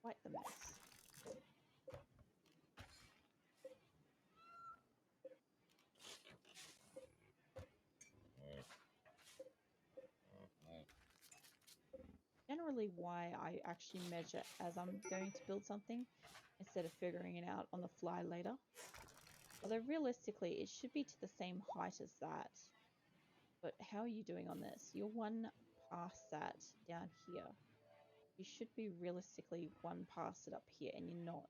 quite the mess. Generally why I actually measure as I'm going to build something instead of figuring it out on the fly later. Although realistically it should be to the same height as that. But how are you doing on this? You're one past that down here. You should be realistically one past it up here, and you're not.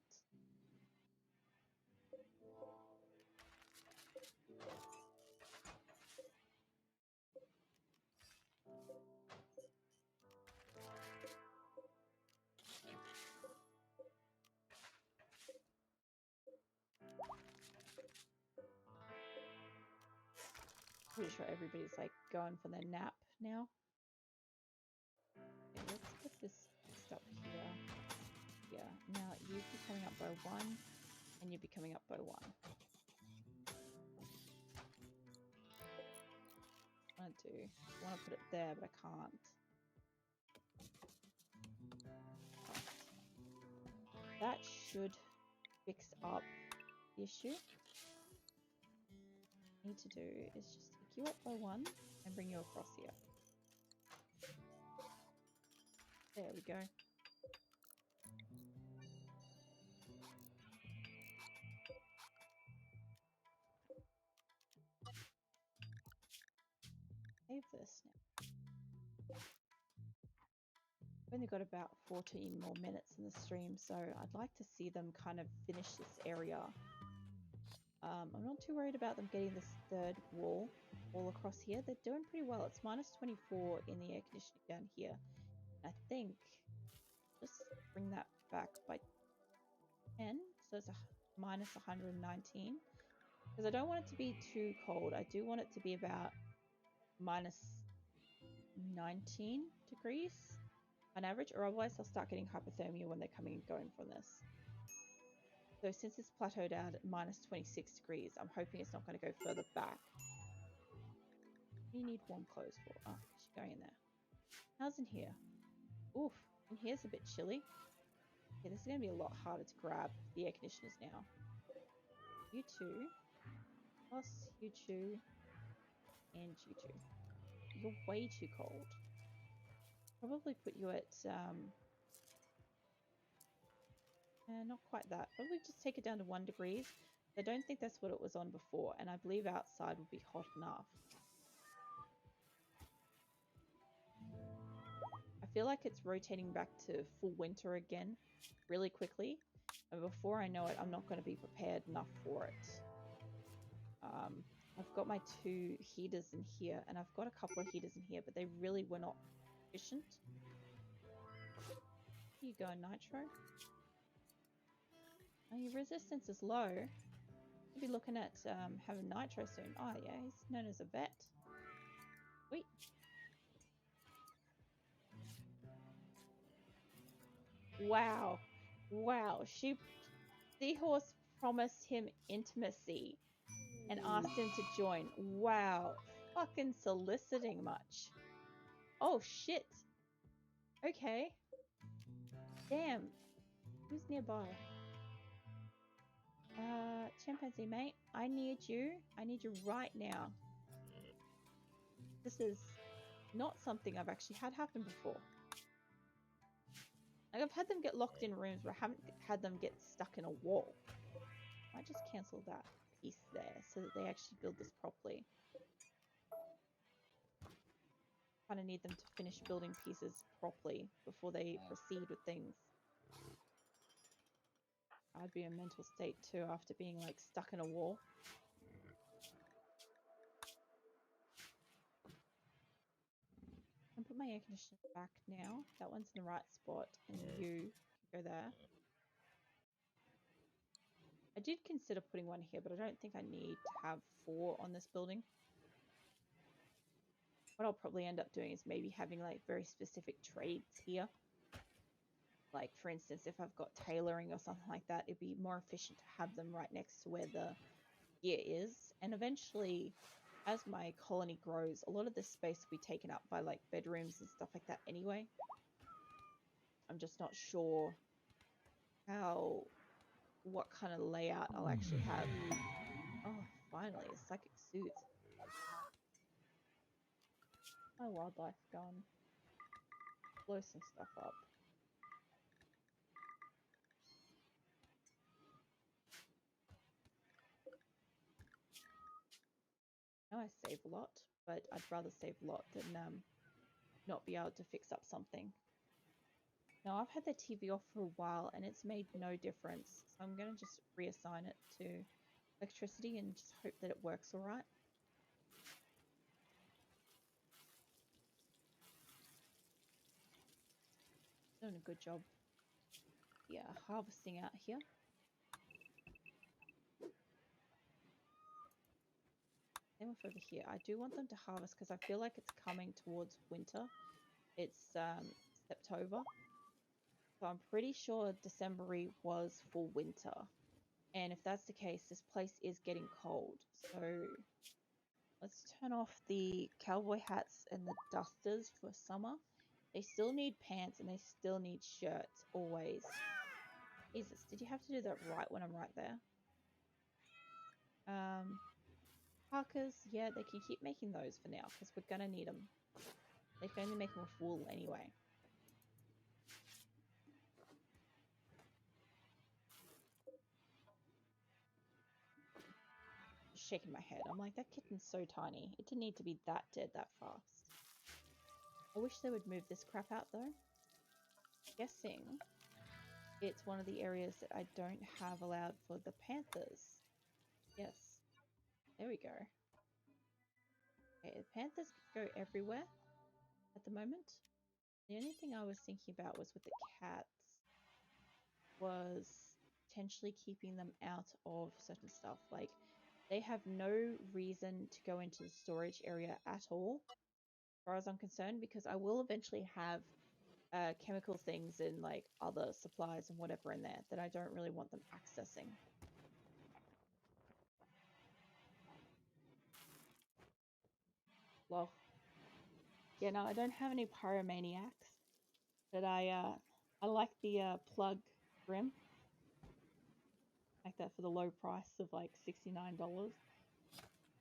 Pretty sure everybody's like going for their nap now. Okay, let's put this up here. Yeah, now you'd be coming up by 1, and you'd be coming up by 1. I want to put it there, but I can't. That should fix up the issue. What I need to do is just take you up by 1 and bring you across here. There we go. Save this now. I've only got about 14 more minutes in the stream, so I'd like to see them kind of finish this area. I'm not too worried about them getting this third wall all across here. They're doing pretty well. It's minus 24 in the air conditioning down here. I think just bring that back by 10, so it's a minus 119. Because I don't want it to be too cold. I do want it to be about minus 19 degrees on average, or otherwise I'll start getting hypothermia when they're coming and going from this. So since it's plateaued out at minus 26 degrees, I'm hoping it's not going to go further back. What do you need warm clothes for? Oh, she's going in there. How's in here? Oof, in here's a bit chilly. Okay, this is going to be a lot harder to grab the air conditioners now. You two, plus you two, and you two. You're way too cold. Probably put you at, not quite that. Probably just take it down to 1 degree. I don't think that's what it was on before, and I believe outside would be hot enough. I feel like it's rotating back to full winter again really quickly. And before I know it, I'm not going to be prepared enough for it. I've got my 2 heaters in here, and I've got a couple of heaters in here, but they really were not efficient. Here you go, Nitro. Oh, your resistance is low. You'll be looking at having Nitro soon. Oh yeah, he's known as a vet. Sweet. Wow. Wow. Seahorse promised him intimacy and asked him to join. Wow. Fucking soliciting much. Oh shit. Okay. Damn. Who's nearby? Chimpanzee mate, I need you. I need you right now. This is not something I've actually had happen before. Like, I've had them get locked in rooms, but I haven't had them get stuck in a wall. I might just cancel that piece there so that they actually build this properly. Kind of need them to finish building pieces properly before they proceed with things. I'd be in a mental state too after being like stuck in a wall. I can put my air conditioner back now. That one's in the right spot, and you can go there. I did consider putting one here, but I don't think I need to have 4 on this building. What I'll probably end up doing is maybe having like very specific trades here. Like, for instance, if I've got tailoring or something like that, it'd be more efficient to have them right next to where the gear is. And eventually, as my colony grows, a lot of this space will be taken up by like bedrooms and stuff like that anyway. I'm just not sure what kind of layout I'll actually have. Oh, finally, a psychic suit. My wildlife gun. Blow some stuff up. Now I save a lot, but I'd rather save a lot than not be able to fix up something. Now I've had the TV off for a while and it's made no difference, so I'm going to just reassign it to electricity and just hope that it works all right. Doing a good job. Yeah, harvesting out here. Same with over here. I do want them to harvest because I feel like it's coming towards winter. It's September. So I'm pretty sure December was for winter. And if that's the case, this place is getting cold. So let's turn off the cowboy hats and the dusters for summer. They still need pants and they still need shirts, always. Jesus, did you have to do that right when I'm right there? Parkas, yeah, they can keep making those for now because we're going to need them. They can only make them with wool anyway. Just shaking my head. I'm like, that kitten's so tiny. It didn't need to be that dead that fast. I wish they would move this crap out though. Guessing it's one of the areas that I don't have allowed for the panthers. Yes. There we go. Okay, the panthers go everywhere at the moment. The only thing I was thinking about was with the cats was potentially keeping them out of certain stuff. Like, they have no reason to go into the storage area at all, as far as I'm concerned, because I will eventually have chemical things and like other supplies and whatever in there that I don't really want them accessing. Well, yeah, no, I don't have any pyromaniacs, but I like the plug grim, like that for the low price of like $69.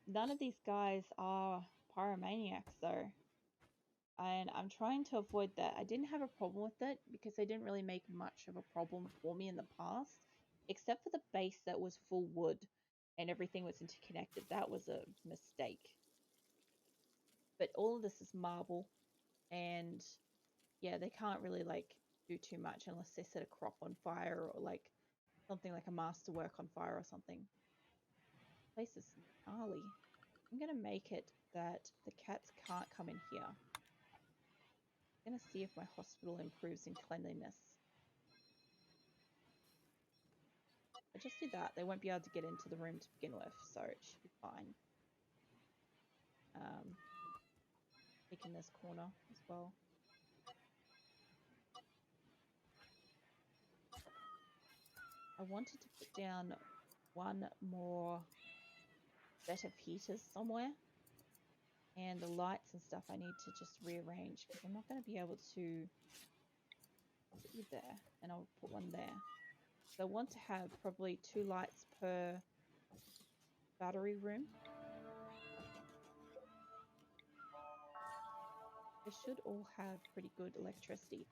None of these guys are pyromaniacs though, and I'm trying to avoid that. I didn't have a problem with it because they didn't really make much of a problem for me in the past, except for the base that was full wood and everything was interconnected. That was a mistake. But all of this is marble, and yeah, they can't really like do too much unless they set a crop on fire or like something like a masterwork on fire or something. This place is gnarly. I'm gonna make it that the cats can't come in here. I'm gonna see if my hospital improves in cleanliness. I just do that. They won't be able to get into the room to begin with, so it should be fine. Taking this corner as well. I wanted to put down one more set of heaters somewhere, and the lights and stuff I need to just rearrange because I'm not going to be able to put you there, and I'll put one there. So I want to have probably 2 lights per battery room. They should all have pretty good electricity,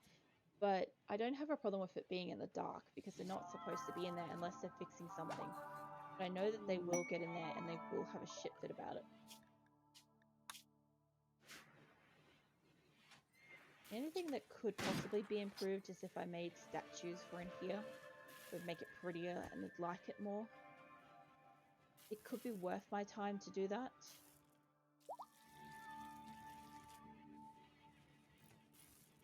but I don't have a problem with it being in the dark because they're not supposed to be in there unless they're fixing something. But I know that they will get in there and they will have a shit fit about it. Anything that could possibly be improved is if I made statues for in here. It would make it prettier and they'd like it more. It could be worth my time to do that.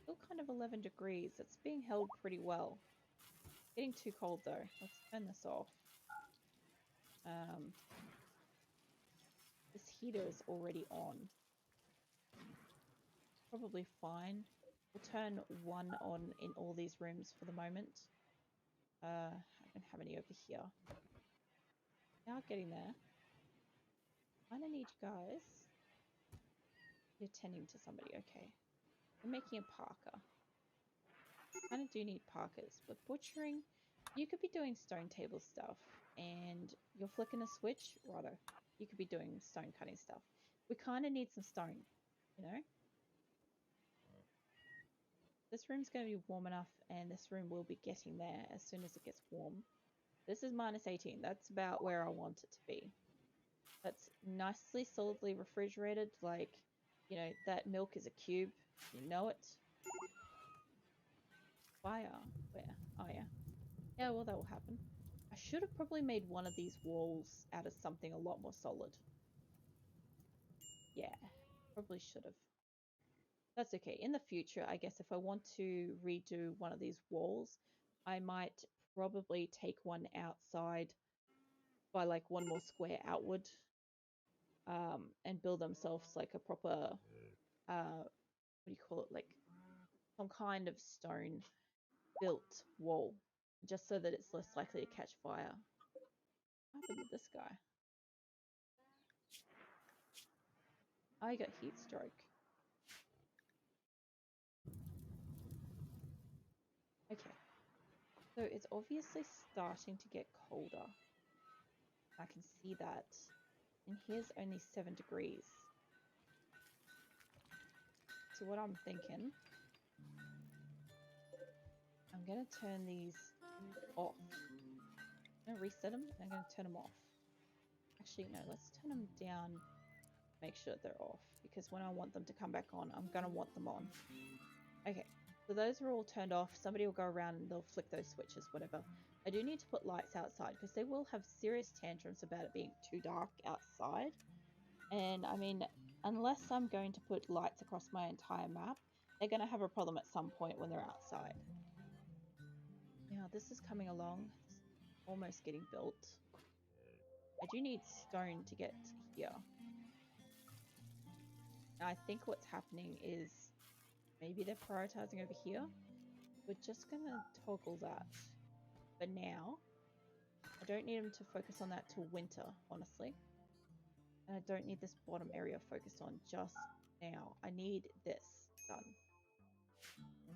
Still kind of 11 degrees. It's being held pretty well. Getting too cold though. Let's turn this off. This heater is already on. Probably fine. We'll turn one on in all these rooms for the moment. I don't have any over here. Now getting there. Kinda need you guys. You're tending to somebody, okay. We're making a parka. Kinda do need parkas, but butchering You could be doing stone table stuff and you're flicking a switch, righto. You could be doing stone cutting stuff. We kind of need some stone, you know? This room's going to be warm enough and this room will be getting there as soon as it gets warm. This is minus 18. That's about where I want it to be. That's nicely solidly refrigerated, like, you know, that milk is a cube. You know it. Fire. Where? Oh, yeah. Yeah, well, that will happen. I should have probably made one of these walls out of something a lot more solid. Yeah, probably should have. That's okay. In the future, I guess if I want to redo one of these walls, I might probably take one outside by like one more square outward, and build themselves like a proper, what do you call it? Like some kind of stone built wall, just so that it's less likely to catch fire. What happened to this guy? I got heat stroke. Okay. So it's obviously starting to get colder. I can see that. And here's only 7 degrees. So what I'm thinking, I'm going to turn these off. I'm going to reset them and I'm going to turn them off. Actually, no, let's turn them down, make sure they're off. Because when I want them to come back on, I'm going to want them on. Okay, so those are all turned off. Somebody will go around and they'll flick those switches, whatever. I do need to put lights outside because they will have serious tantrums about it being too dark outside. And I mean, unless I'm going to put lights across my entire map, they're going to have a problem at some point when they're outside. Now, this is coming along. It's almost getting built. I do need stone to get here. Now, I think what's happening is maybe they're prioritizing over here. We're just going to toggle that for now. I don't need them to focus on that till winter, honestly. And I don't need this bottom area focused on just now. I need this done.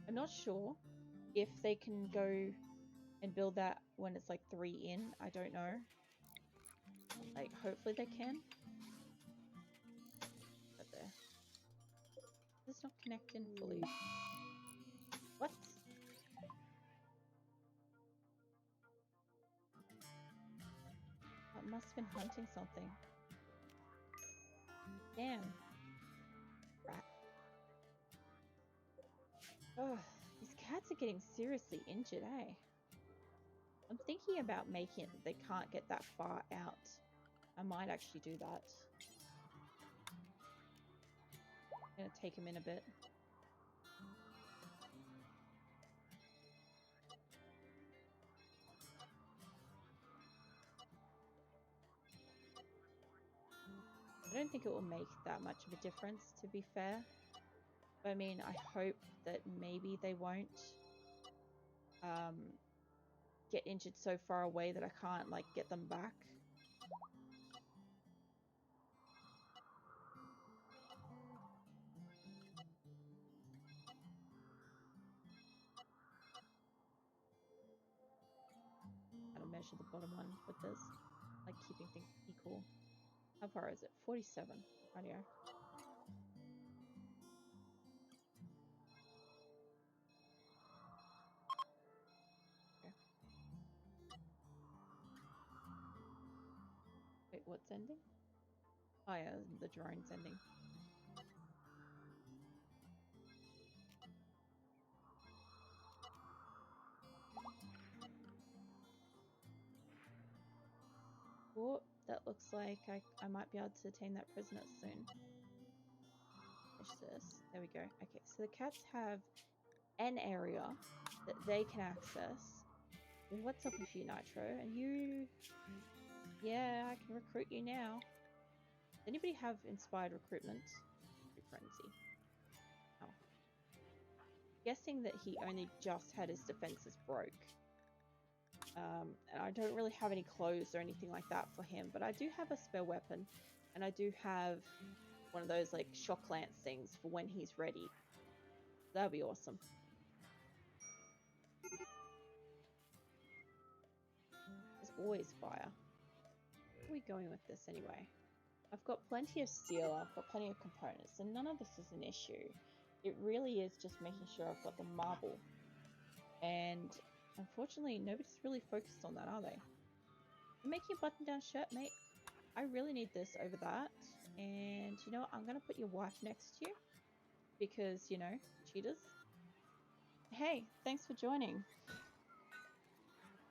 I'm not sure if they can go and build that when it's like 3 in. I don't know. Like, hopefully they can. Right there. This is not connecting fully. What? That must have been hunting something. Damn. Rat. Oh, these cats are getting seriously injured, eh? I'm thinking about making it that they can't get that far out. I might actually do that. I'm gonna take him in a bit. I don't think it will make that much of a difference, to be fair. But I mean, I hope that maybe they won't get injured so far away that I can't, like, get them back. Gotta measure the bottom one with this, like keeping things equal. How far is it? 47. Radio. Okay. Wait, what's ending? Oh yeah, the drone's ending. Oh, that looks like I might be able to detain that prisoner soon. Finish this. There we go. Okay, so the cats have an area that they can access. What's up with you, Nitro? And you... Yeah, I can recruit you now. Does anybody have inspired recruitment? Frenzy. Oh. Guessing that he only just had his defenses broke. And I don't really have any clothes or anything like that for him, but I do have a spare weapon, and I do have one of those like shock lance things for when he's ready. That'd be awesome. always fire. Where are we going with this anyway? I've got plenty of steel, I've got plenty of components, and none of this is an issue. It really is just making sure I've got the marble. And unfortunately, nobody's really focused on that, are they? You're making a button-down shirt, mate? I really need this over that. And you know what? I'm going to put your wife next to you. Because, you know, cheaters. Hey, thanks for joining.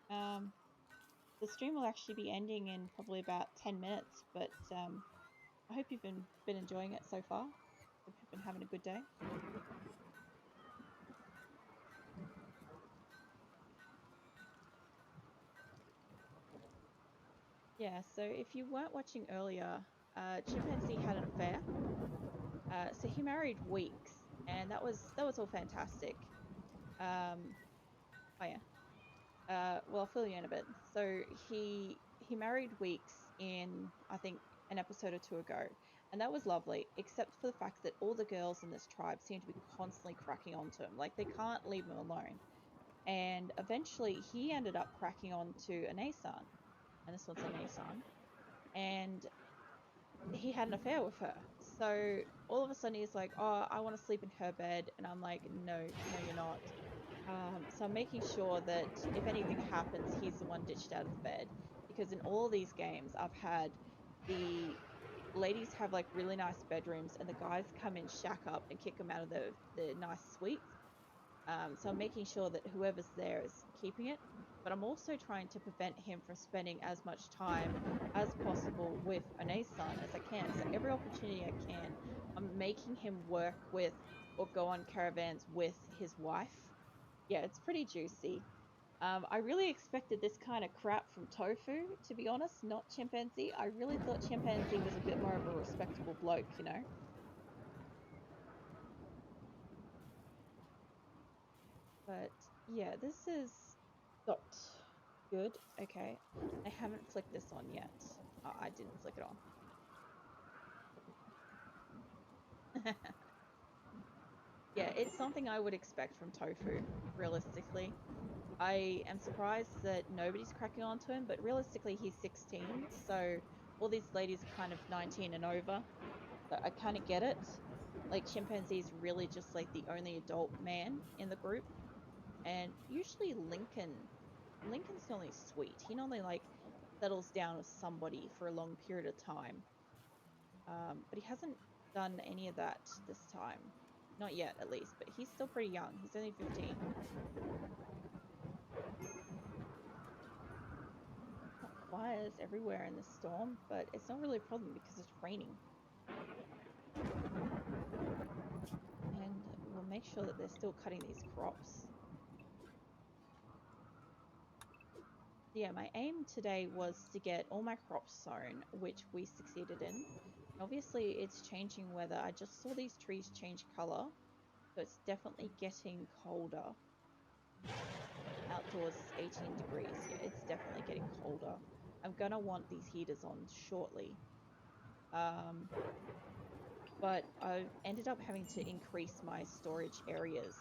The stream will actually be ending in probably about 10 minutes, but I hope you've been enjoying it so far. Hope you've been having a good day. Yeah, so if you weren't watching earlier, Chimpanzee had an affair. So he married Weeks, and that was all fantastic. Oh yeah. Well, I'll fill you in a bit. So he married Weeks in, I think, an episode or two ago, and that was lovely, except for the fact that all the girls in this tribe seem to be constantly cracking onto him. Like, they can't leave him alone. And eventually he ended up cracking onto an Asan, and this one's an Asan, and he had an affair with her. So all of a sudden he's like, oh, I want to sleep in her bed, and I'm like, no, you're not. So I'm making sure that if anything happens, he's the one ditched out of the bed. Because in all these games, I've had the ladies have like really nice bedrooms, and the guys come in, shack up, and kick them out of the nice suites. So I'm making sure that whoever's there is keeping it. But I'm also trying to prevent him from spending as much time as possible with an Asan as I can. So every opportunity I can, I'm making him work with or go on caravans with his wife. Yeah, it's pretty juicy. I really expected this kind of crap from Tofu, to be honest, not Chimpanzee. I really thought Chimpanzee was a bit more of a respectable bloke, you know? But yeah, this is not good. Okay, I haven't flicked this on yet. I didn't flick it on. Yeah, it's something I would expect from Tofu, realistically. I am surprised that nobody's cracking onto him, but realistically he's 16, so all these ladies are kind of 19 and over. So I kind of get it. Like, Chimpanzee's really just like the only adult man in the group. And usually Lincoln's normally sweet. He normally like settles down with somebody for a long period of time. But he hasn't done any of that this time. Not yet, at least. But he's still pretty young. He's only 15. Fires everywhere in the storm, but it's not really a problem because it's raining. And we'll make sure that they're still cutting these crops. Yeah, my aim today was to get all my crops sown, which we succeeded in. Obviously, it's changing weather. I just saw these trees change color, so it's definitely getting colder. Outdoors is 18 degrees. Yeah, it's definitely getting colder. I'm gonna want these heaters on shortly. But I ended up having to increase my storage areas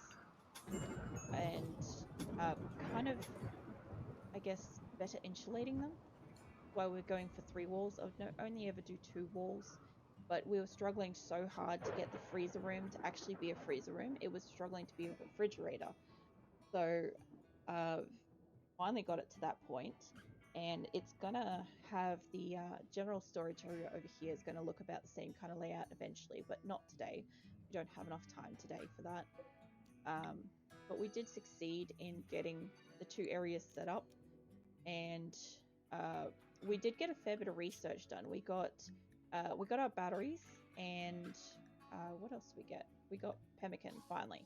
and kind of, I guess, better insulating them. While we're going for 3 walls, I would only ever do 2 walls, but we were struggling so hard to get the freezer room to actually be a freezer room. It was struggling to be a refrigerator. So finally got it to that point, and it's gonna have the general storage area over here is going to look about the same kind of layout eventually, but not today. We don't have enough time today for that. But we did succeed in getting the 2 areas set up, and we did get a fair bit of research done. We got our batteries, and what else did we get? We got Pemmican finally.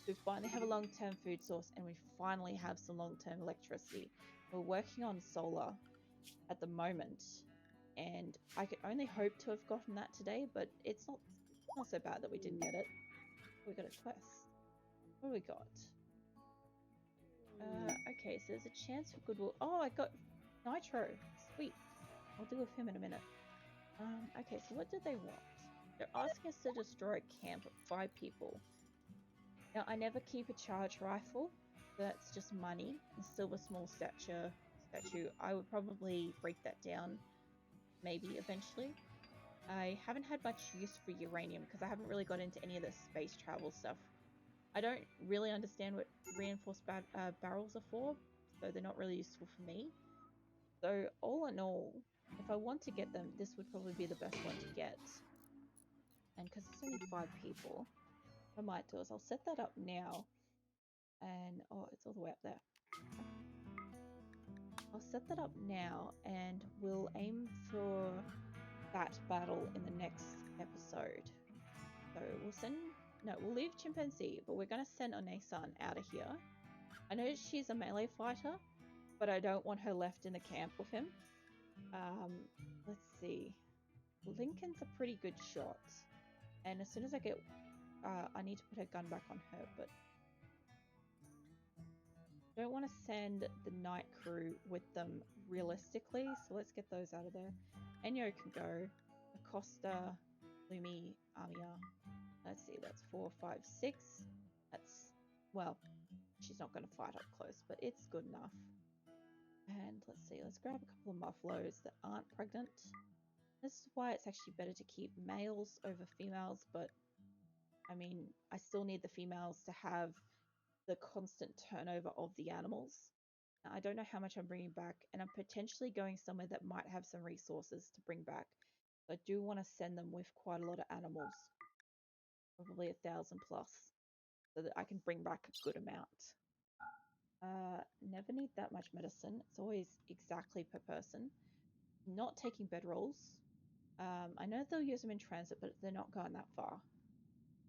We finally have a long-term food source, and we finally have some long-term electricity. We're working on solar at the moment, and I could only hope to have gotten that today, but it's not so bad that we didn't get it. We got a quest. What do we got? Okay, so there's a chance for Goodwill. Oh, I got Nitro. Sweet. I'll deal with him in a minute. Okay, so what did they want? They're asking us to destroy a camp of 5 people. Now, I never keep a charge rifle. That's just money and silver small stature statue. I would probably break that down maybe eventually. I haven't had much use for uranium because I haven't really got into any of the space travel stuff. I don't really understand what reinforced barrels are for, so they're not really useful for me. So all in all, if I want to get them, this would probably be the best one to get. And because it's only 5 people, what I might do is I'll set that up now. And, oh, it's all the way up there. I'll set that up now and we'll aim for that battle in the next episode. So we'll leave Chimpanzee, but we're going to send Onesan out of here. I know she's a melee fighter, but I don't want her left in the camp with him. Let's see. Lincoln's a pretty good shot. And as soon as I get... I need to put her gun back on her, but... I don't want to send the night crew with them realistically, so let's get those out of there. Enyo can go. Acosta, Lumi, Amia. Let's see, that's 4, 5, 6. That's, well, she's not going to fight up close, but it's good enough. And let's see, let's grab a couple of muffaloes that aren't pregnant. This is why it's actually better to keep males over females, but I mean, I still need the females to have the constant turnover of the animals. Now, I don't know how much I'm bringing back, and I'm potentially going somewhere that might have some resources to bring back. So I do want to send them with quite a lot of animals, probably 1,000 plus, so that I can bring back a good amount. Never need that much medicine. It's always exactly per person. Not taking bedrolls. I know they'll use them in transit, but they're not going that far.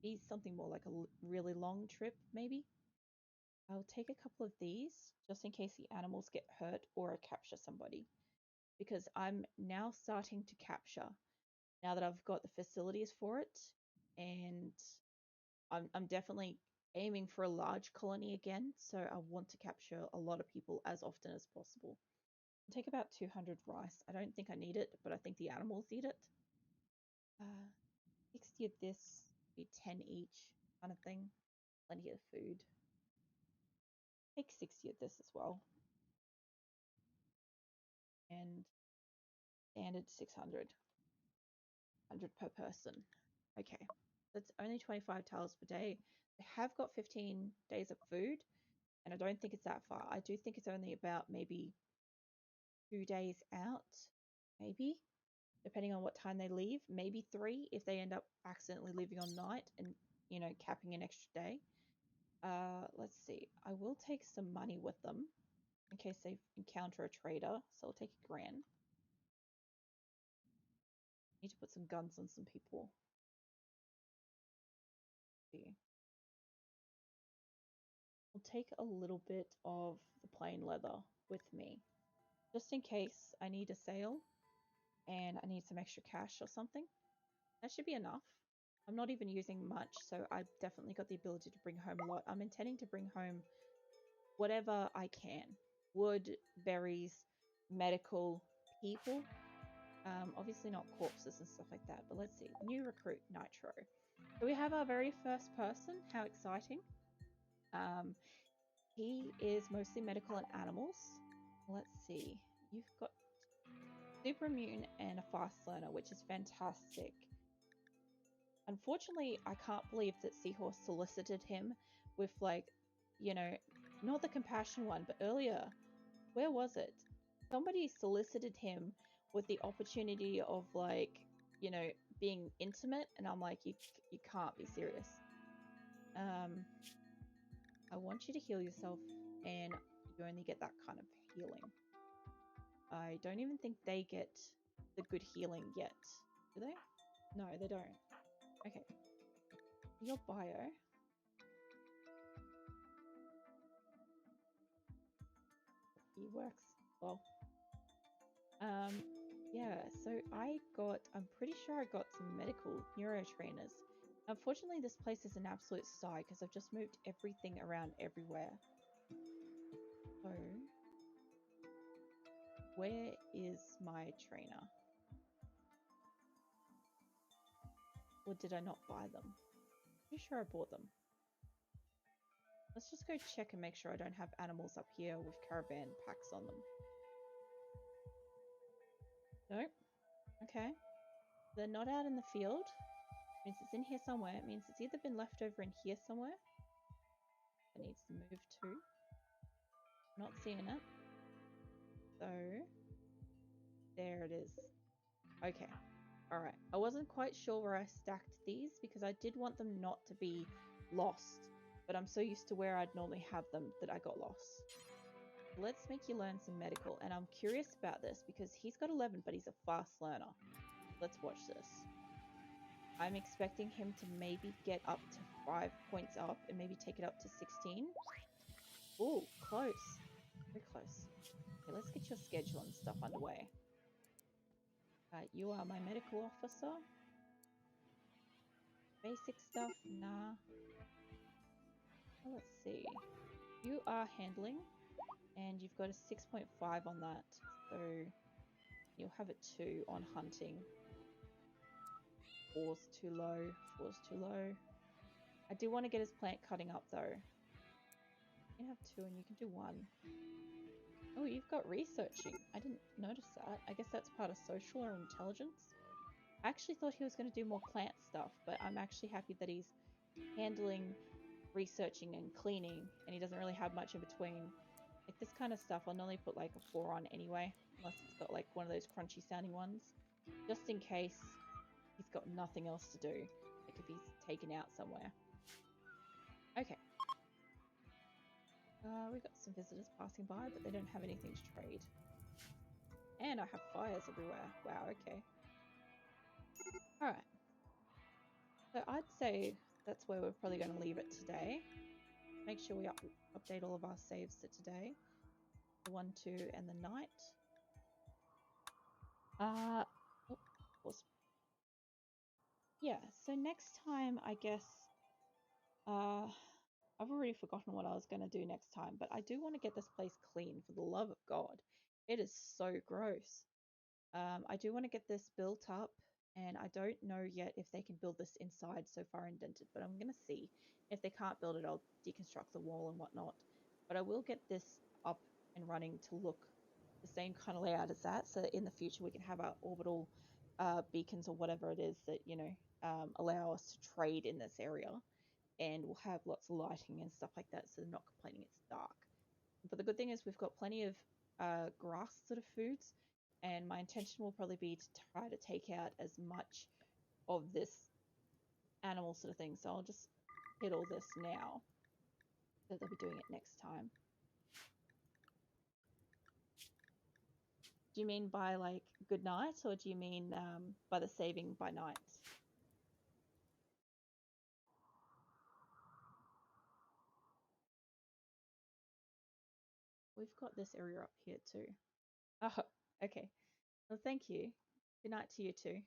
Be something more like a really long trip, maybe. I'll take a couple of these just in case the animals get hurt or I capture somebody, because I'm now starting to capture now that I've got the facilities for it, and I'm definitely aiming for a large colony again, so I want to capture a lot of people as often as possible. I'll take about 200 rice. I don't think I need it, but I think the animals need it. 60 of this, be 10 each kind of thing. Plenty of food. Take 60 of this as well. And standard 600. 100 per person. Okay. That's only 25 tiles per day. I have got 15 days of food, and I don't think it's that far. I do think it's only about maybe 2 days out, maybe, depending on what time they leave. Maybe 3 if they end up accidentally leaving on night and, you know, capping an extra day. Let's see. I will take some money with them in case they encounter a trader. So I'll take $1,000. Need to put some guns on some people. See. I'll take a little bit of the plain leather with me, just in case I need a sale and I need some extra cash or something. That should be enough. I'm not even using much, so I've definitely got the ability to bring home a lot. I'm intending to bring home whatever I can. Wood, berries, medical, people. Obviously not corpses and stuff like that, but let's see. New recruit, Nitro. So we have our very first person. How exciting. He is mostly medical and animals. Let's see. You've got super immune and a fast learner, which is fantastic. Unfortunately, I can't believe that Seahorse solicited him with, like, you know, not the compassion one, but earlier, where was it? Somebody solicited him with the opportunity of, like, you know, being intimate, and I'm like, you can't be serious. I want you to heal yourself, and you only get that kind of healing. I don't even think they get the good healing yet. Do they? No, they don't. Okay. Your bio. He works well. Yeah, so I'm pretty sure I got some medical neuro trainers. Unfortunately, this place is an absolute sigh because I've just moved everything around everywhere. So, where is my trainer? Or did I not buy them? Pretty sure I bought them. Let's just go check and make sure I don't have animals up here with caravan packs on them. Nope. Okay. They're not out in the field. It means it's in here somewhere. It means it's either been left over in here somewhere. It needs to move to. Not seeing it. So there it is. Okay. Alright. I wasn't quite sure where I stacked these because I did want them not to be lost. But I'm so used to where I'd normally have them that I got lost. Let's make you learn some medical. And I'm curious about this because he's got 11, but he's a fast learner. Let's watch this. I'm expecting him to maybe get up to 5 points up and maybe take it up to 16. Ooh, close. Very close. Okay, let's get your schedule and stuff underway. You are my medical officer. Basic stuff, nah. Well, let's see. You are handling, and you've got a 6.5 on that, so you'll have a 2 on hunting. 4's too low, 4's too low. I do want to get his plant cutting up though. You can have 2 and you can do 1. Oh, you've got researching. I didn't notice that. I guess that's part of social or intelligence. I actually thought he was going to do more plant stuff, but I'm actually happy that he's handling, researching, and cleaning, and he doesn't really have much in between. Like this kind of stuff, I'll normally put like a 4 on anyway, unless it's got like one of those crunchy sounding ones, just in case he's got nothing else to do, like if he's taken out somewhere. Okay. We've got some visitors passing by, but they don't have anything to trade. And I have fires everywhere. Wow, okay. Alright. So I'd say that's where we're probably going to leave it today. Make sure we update all of our saves to today. The 1, 2, and the night. Yeah, so next time, I guess, I've already forgotten what I was going to do next time, but I do want to get this place clean, for the love of God. It is so gross. I do want to get this built up, and I don't know yet if they can build this inside so far indented, but I'm going to see. If they can't build it, I'll deconstruct the wall and whatnot. But I will get this up and running to look the same kind of layout as that, so that in the future we can have our orbital beacons or whatever it is that, you know, allow us to trade in this area. And we'll have lots of lighting and stuff like that, so they're not complaining it's dark. But the good thing is we've got plenty of grass sort of foods, and my intention will probably be to try to take out as much of this animal sort of thing. So I'll just hit all this now, so they'll be doing it next time. Do you mean by like good night, or do you mean by the saving by night? We've got this area up here too. Oh, okay. Well, thank you. Good night to you too.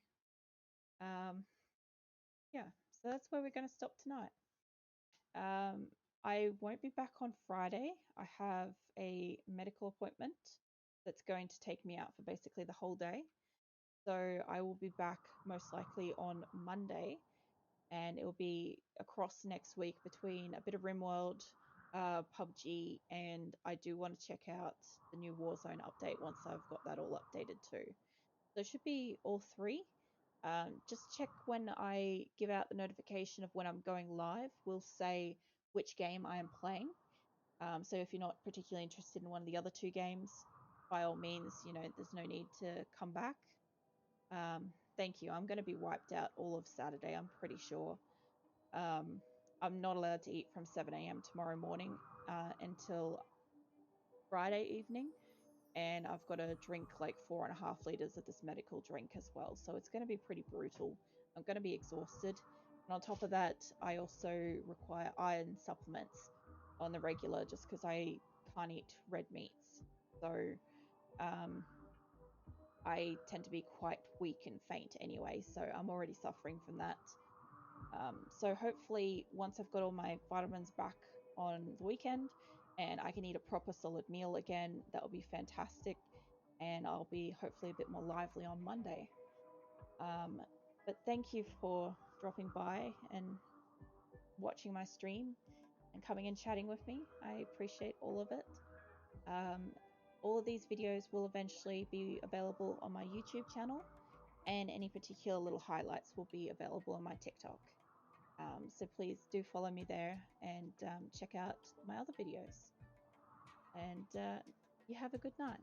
Yeah, so that's where we're going to stop tonight. I won't be back on Friday. I have a medical appointment that's going to take me out for basically the whole day. So I will be back most likely on Monday, and it will be across next week between a bit of RimWorld, PUBG, and I do want to check out the new Warzone update once I've got that all updated too. So it should be all 3. Just check when I give out the notification of when I'm going live. We'll say which game I am playing. So if you're not particularly interested in one of the other 2 games, by all means, you know, there's no need to come back. Thank you. I'm going to be wiped out all of Saturday, I'm pretty sure. I'm not allowed to eat from 7 a.m. tomorrow morning until Friday evening. And I've got to drink like 4.5 liters of this medical drink as well. So it's going to be pretty brutal. I'm going to be exhausted. And on top of that, I also require iron supplements on the regular just because I can't eat red meats. So I tend to be quite weak and faint anyway. So I'm already suffering from that. So hopefully once I've got all my vitamins back on the weekend and I can eat a proper solid meal again, that will be fantastic. And I'll be hopefully a bit more lively on Monday. But thank you for dropping by and watching my stream and coming and chatting with me. I appreciate all of it. All of these videos will eventually be available on my YouTube channel, and any particular little highlights will be available on my TikTok. So please do follow me there and check out my other videos. And you have a good night.